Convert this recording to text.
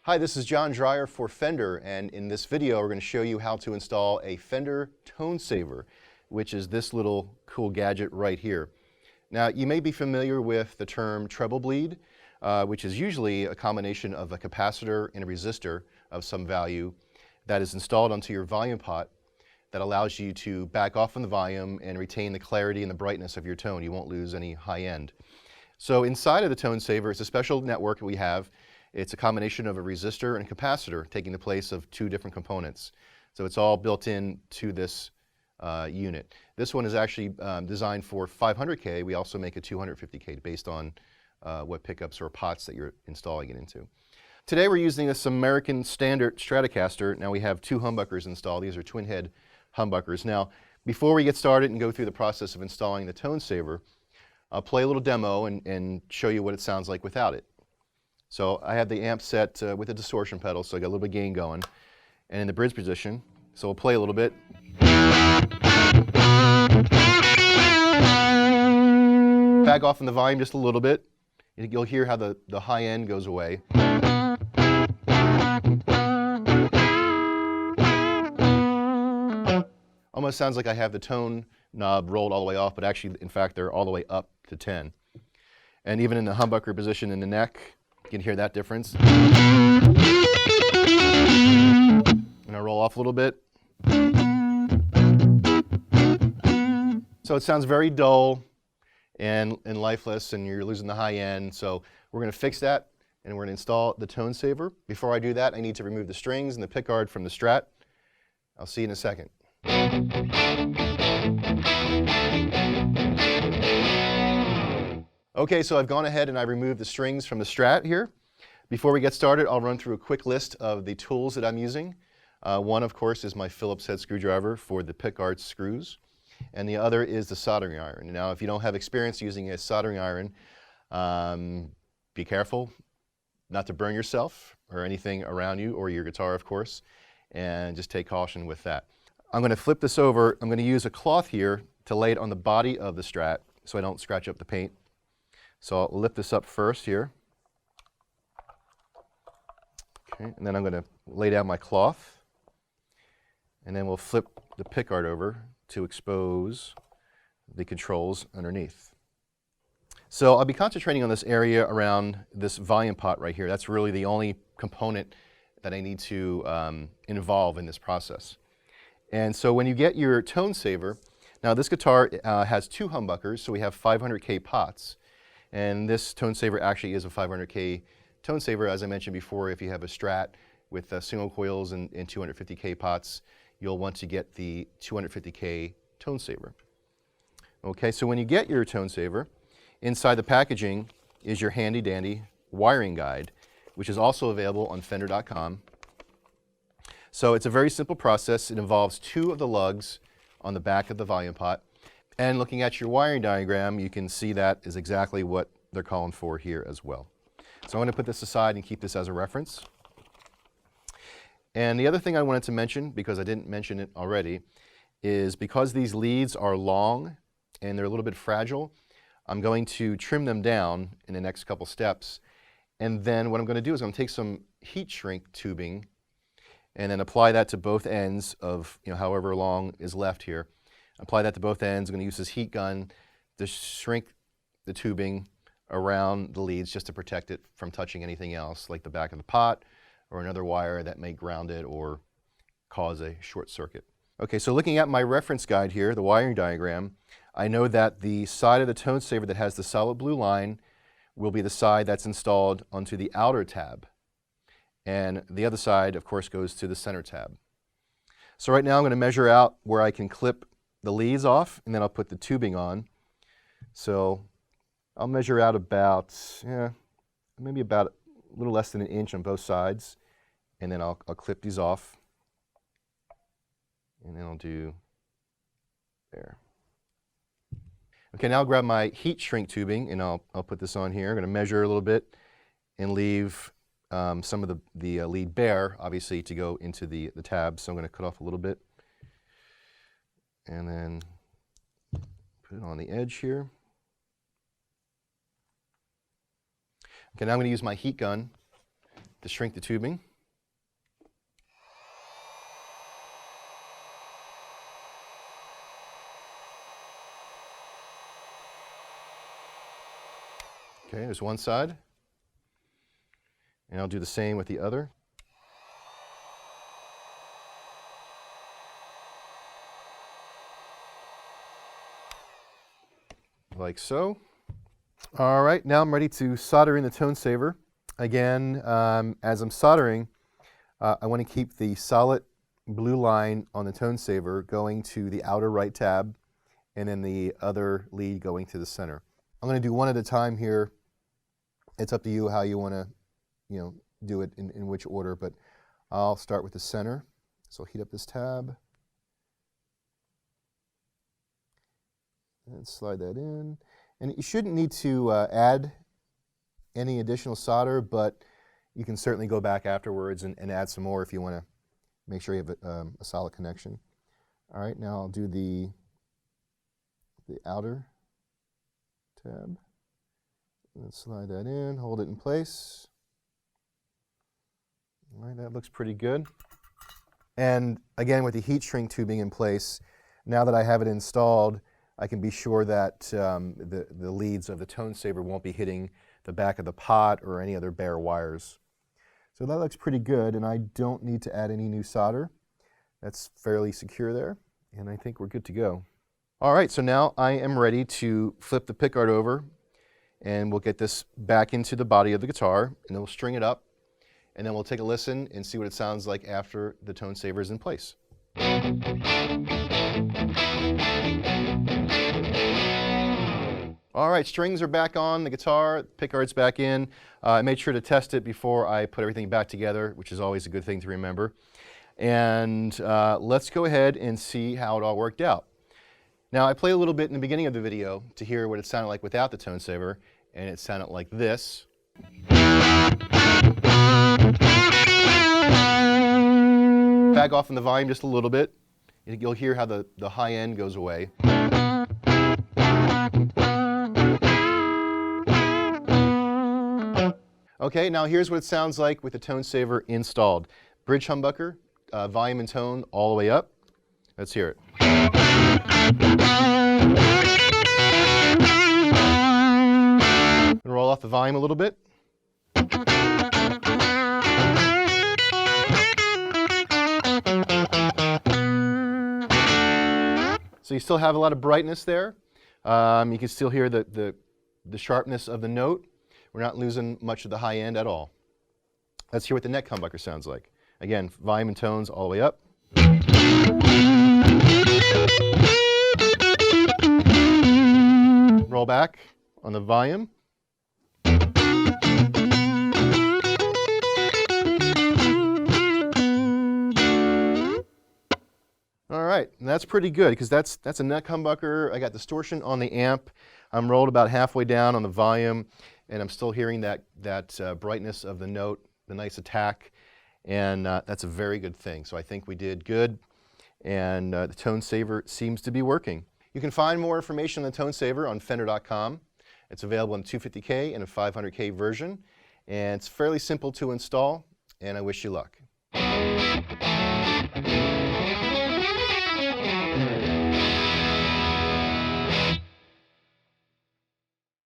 Hi, this is John Dreyer for Fender, and in this video we're going to show you how to install a Fender Tone Saver, which is this little cool gadget right here. Now, you may be familiar with the term treble bleed, which is usually a combination of a capacitor and a resistor of some value that is installed onto your volume pot that allows you to back off on the volume and retain the clarity and the brightness of your tone. You won't lose any high end. So inside of the Tone Saver, it's a special network that we have. It's a combination of a resistor and a capacitor taking the place of two different components. So it's all built in to this unit. This one is actually designed for 500K. We also make a 250K based on what pickups or pots that you're installing it into. Today we're using this American Standard Stratocaster. Now we have two humbuckers installed. These are twin head humbuckers. Now before we get started and go through the process of installing the Tone Saver, I'll play a little demo and show you what it sounds like without it. So I have the amp set with a distortion pedal, so I got a little bit of gain going. And in the bridge position, so we'll play a little bit. Back off in the volume just a little bit. You'll hear how the high end goes away. Almost sounds like I have the tone knob rolled all the way off, but actually, in fact, they're all the way up to 10. And even in the humbucker position in the neck, you can hear that difference. And I roll off a little bit. So it sounds very dull and lifeless, and you're losing the high end. So we're going to fix that, and we're going to install the Tone Saver. Before I do that, I need to remove the strings and the pickguard from the Strat. I'll see you in a second. Okay, so I've gone ahead and I removed the strings from the Strat here. Before we get started, I'll run through a quick list of the tools that I'm using. One, of course, is my Phillips head screwdriver for the pickguard screws, and the other is the soldering iron. Now, if you don't have experience using a soldering iron, be careful not to burn yourself or anything around you, or your guitar, of course, and just take caution with that. I'm going to flip this over. I'm going to use a cloth here to lay it on the body of the Strat so I don't scratch up the paint. So I'll lift this up first here. Okay, and then I'm going to lay down my cloth. And then we'll flip the pickguard over to expose the controls underneath. So I'll be concentrating on this area around this volume pot right here. That's really the only component that I need to involve in this process. And so when you get your Tone Saver, now this guitar has two humbuckers, so we have 500K pots. And this Tone Saver actually is a 500K Tone Saver. As I mentioned before, if you have a Strat with single coils and 250K pots, you'll want to get the 250K Tone Saver. Okay, so when you get your Tone Saver, inside the packaging is your handy dandy wiring guide, which is also available on Fender.com. So it's a very simple process. It involves two of the lugs on the back of the volume pot. And looking at your wiring diagram, you can see that is exactly what they're calling for here as well. So I'm going to put this aside and keep this as a reference. And the other thing I wanted to mention, because I didn't mention it already, is because these leads are long and they're a little bit fragile, I'm going to trim them down in the next couple steps. And then what I'm going to do is I'm going to take some heat shrink tubing and then apply that to both ends of, however long is left here. Apply that to both ends. I'm going to use this heat gun to shrink the tubing around the leads just to protect it from touching anything else, like the back of the pot or another wire that may ground it or cause a short circuit. Okay, so looking at my reference guide here, the wiring diagram, I know that the side of the Tone Saver that has the solid blue line will be the side that's installed onto the outer tab. And the other side, of course, goes to the center tab. So right now I'm going to measure out where I can clip the leads off, and then I'll put the tubing on. So I'll measure out about, maybe about a little less than an inch on both sides, and then I'll clip these off, and then I'll do there. Okay, now I'll grab my heat shrink tubing, and I'll put this on here. I'm going to measure a little bit and leave some of the lead bare, obviously, to go into the tab. So I'm going to cut off a little bit and then put it on the edge here. Okay, now I'm going to use my heat gun to shrink the tubing. Okay, there's one side. And I'll do the same with the other. Like so. All right, now I'm ready to solder in the tone saver. Again, as I'm soldering, I want to keep the solid blue line on the tone saver going to the outer right tab, and then the other lead going to the center. I'm going to do one at a time here. It's up to you how you want to, do it in which order, but I'll start with the center. So heat up this tab. And slide that in. And you shouldn't need to add any additional solder, but you can certainly go back afterwards and add some more if you want to make sure you have a solid connection. All right, now I'll do the outer tab. And slide that in, hold it in place. All right, that looks pretty good. And again, with the heat shrink tubing in place, now that I have it installed, I can be sure that the leads of the tone saver won't be hitting the back of the pot or any other bare wires. So that looks pretty good, and I don't need to add any new solder. That's fairly secure there, and I think we're good to go. All right, so now I am ready to flip the pickguard over, and we'll get this back into the body of the guitar, and then we'll string it up, and then we'll take a listen and see what it sounds like after the tone saver is in place. All right, strings are back on the guitar, pickguard's back in. I made sure to test it before I put everything back together, which is always a good thing to remember. And let's go ahead and see how it all worked out. Now, I played a little bit in the beginning of the video to hear what it sounded like without the tone saver, and it sounded like this. Back off in the volume just a little bit. You'll hear how the high end goes away. Okay, now here's what it sounds like with the tone saver installed. Bridge humbucker, volume and tone all the way up. Let's hear it. Roll off the volume a little bit. So you still have a lot of brightness there. You can still hear the sharpness of the note. We're not losing much of the high end at all. Let's hear what the neck humbucker sounds like. Again, volume and tones all the way up. Roll back on the volume. All right, and that's pretty good because that's a neck humbucker. I got distortion on the amp. I'm rolled about halfway down on the volume, and I'm still hearing that brightness of the note, the nice attack, and that's a very good thing. So I think we did good, and the tone saver seems to be working. You can find more information on the tone saver on Fender.com. It's available in 250K and a 500K version, and it's fairly simple to install, and I wish you luck.